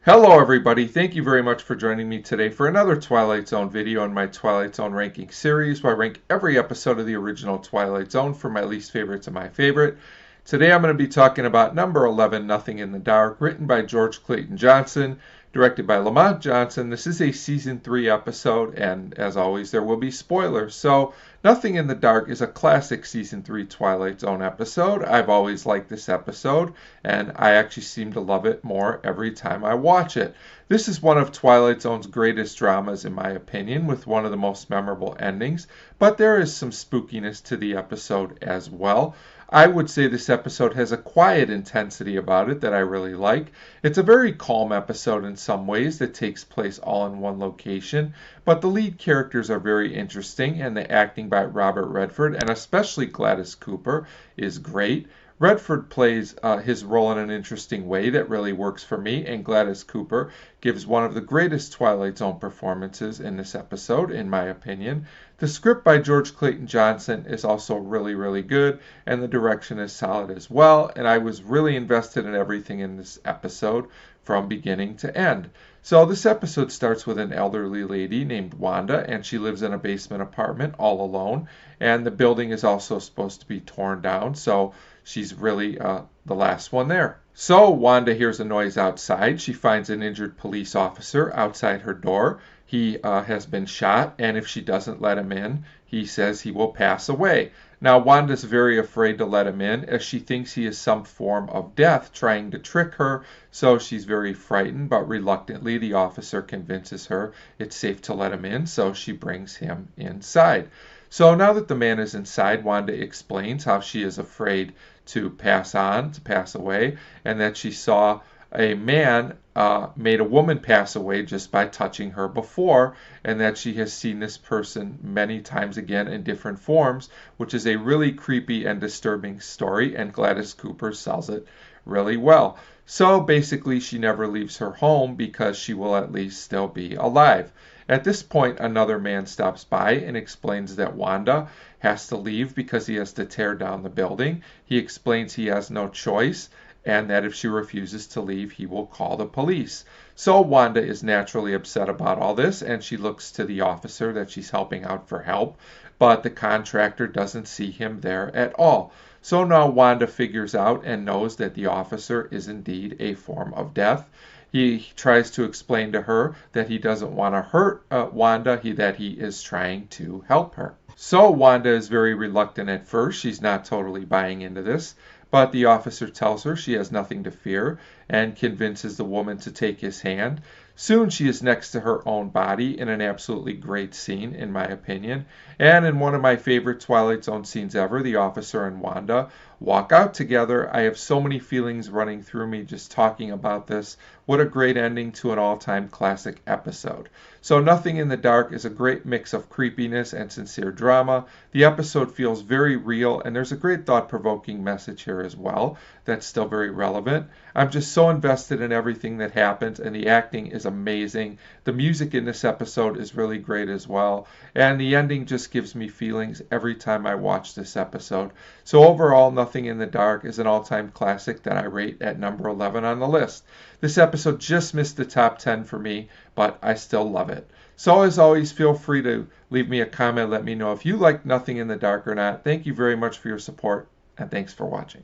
Hello everybody, thank you very much for joining me today for another Twilight Zone video in my Twilight Zone ranking series where I rank every episode of the original Twilight Zone from my least favorite to my favorite. Today I'm going to be talking about number 11, Nothing in the Dark, written by George Clayton Johnson, directed by Lamont Johnson. This is a season 3 episode, and as always there will be spoilers. So Nothing in the Dark is a classic season 3 Twilight Zone episode. I've always liked this episode, and I actually seem to love it more every time I watch it. This is one of Twilight Zone's greatest dramas in my opinion, with one of the most memorable endings, but there is some spookiness to the episode as well. I would say this episode has a quiet intensity about it that I really like. It's a very calm episode in some ways that takes place all in one location, but the lead characters are very interesting, and the acting by Robert Redford, and especially Gladys Cooper, is great. Redford plays his role in an interesting way that really works for me, and Gladys Cooper gives one of the greatest Twilight Zone performances in this episode, in my opinion. The script by George Clayton Johnson is also really, really good, and the direction is solid as well, and I was really invested in everything in this episode from beginning to end. So this episode starts with an elderly lady named Wanda, and she lives in a basement apartment all alone, and the building is also supposed to be torn down, so she's really the last one there. So Wanda hears a noise outside. She finds an injured police officer outside her door. He has been shot, and if she doesn't let him in, he says he will pass away. Now Wanda's very afraid to let him in, as she thinks he is some form of death trying to trick her, so she's very frightened, but reluctantly the officer convinces her it's safe to let him in, so she brings him inside. So now that the man is inside, Wanda explains how she is afraid to pass away, and that she saw a man made a woman pass away just by touching her before, and that she has seen this person many times again in different forms, which is a really creepy and disturbing story, and Gladys Cooper sells it really well. So basically she never leaves her home because she will at least still be alive. At this point, another man stops by and explains that Wanda has to leave because he has to tear down the building. He explains he has no choice, and that if she refuses to leave, he will call the police. So Wanda is naturally upset about all this, and she looks to the officer that she's helping out for help, but the contractor doesn't see him there at all. So now Wanda figures out and knows that the officer is indeed a form of death. He tries to explain to her that he doesn't want to hurt Wanda, that he is trying to help her. So Wanda is very reluctant at first. She's not totally buying into this, but the officer tells her she has nothing to fear and convinces the woman to take his hand. Soon she is next to her own body in an absolutely great scene, in my opinion. And in one of my favorite Twilight Zone scenes ever, the officer and Wanda walk out together. I have so many feelings running through me just talking about this. What a great ending to an all-time classic episode. So Nothing in the Dark is a great mix of creepiness and sincere drama. The episode feels very real, and there's a great thought-provoking message here as well that's still very relevant. I'm just so invested in everything that happens, and the acting is amazing. The music in this episode is really great as well, and the ending just gives me feelings every time I watch this episode. So overall, Nothing in the Dark is an all-time classic that I rate at number 11 on the list. This episode just missed the top 10 for me, but I still love it. So as always, feel free to leave me a comment. Let me know if you like Nothing in the Dark or not. Thank you very much for your support, and thanks for watching.